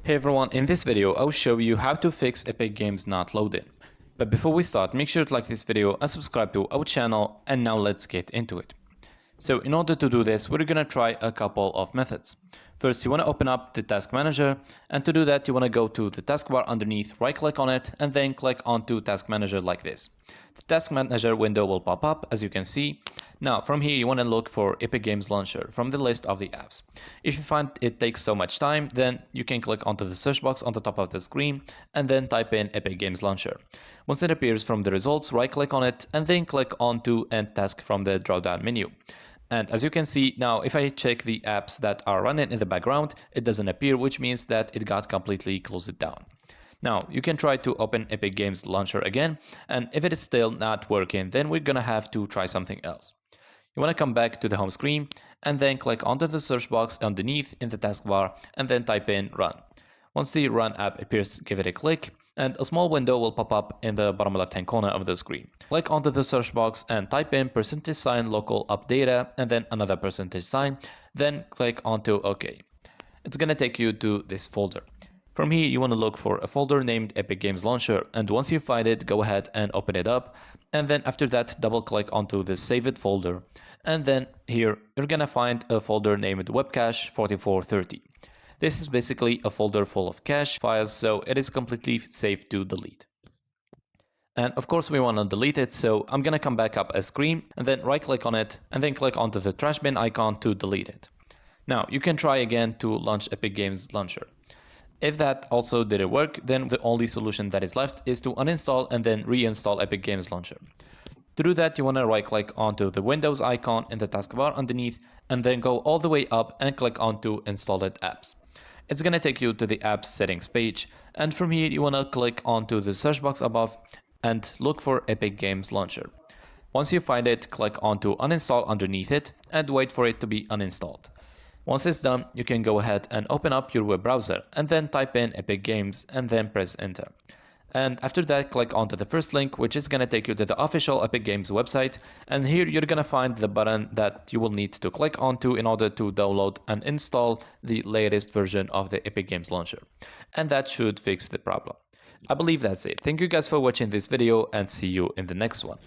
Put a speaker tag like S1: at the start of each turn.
S1: Hey everyone, in this video I'll show you how to fix Epic Games not loading. But before we start, make sure to like this video and subscribe to our channel, and now let's get into it. So in order to do this, we're gonna try a couple of methods. First, you wanna open up the Task Manager, and to do that you wanna go to the taskbar underneath, right click on it, and then click onto Task Manager like this. The Task Manager window will pop up, as you can see. Now from here you want to look for Epic Games Launcher from the list of the apps. If you find it takes so much time, then you can click onto the search box on the top of the screen and then type in Epic Games Launcher. Once it appears from the results, right click on it and then click onto End Task from the drop down menu. And as you can see now, if I check the apps that are running in the background, it doesn't appear, which means that it got completely closed down. Now, you can try to open Epic Games Launcher again, and if it is still not working, then we're gonna have to try something else. You want to come back to the home screen and then click onto the search box underneath in the taskbar and then type in Run. Once the Run app appears, give it a click and a small window will pop up in the bottom left hand corner of the screen. Click onto the search box and type in %sign local up data and then another %sign, then click onto OK. It's gonna take you to this folder. From here, you want to look for a folder named Epic Games Launcher, and once you find it, go ahead and open it up, and then after that, double click onto the Save It folder, and then here, you're gonna find a folder named Webcache 4430. This is basically a folder full of cache files, so it is completely safe to delete. And of course, we want to delete it, so I'm gonna come back up a screen, and then right click on it, and then click onto the trash bin icon to delete it. Now, you can try again to launch Epic Games Launcher. If that also didn't work, then the only solution that is left is to uninstall and then reinstall Epic Games Launcher. To do that, you want to right click onto the Windows icon in the taskbar underneath and then go all the way up and click onto Installed Apps. It's going to take you to the Apps Settings page, and from here you want to click onto the search box above and look for Epic Games Launcher. Once you find it, click onto Uninstall underneath it and wait for it to be uninstalled. Once it's done, you can go ahead and open up your web browser and then type in Epic Games and then press enter. And after that, click onto the first link, which is going to take you to the official Epic Games website, and here you're going to find the button that you will need to click onto in order to download and install the latest version of the Epic Games Launcher. And that should fix the problem. I believe that's it. Thank you guys for watching this video and see you in the next one.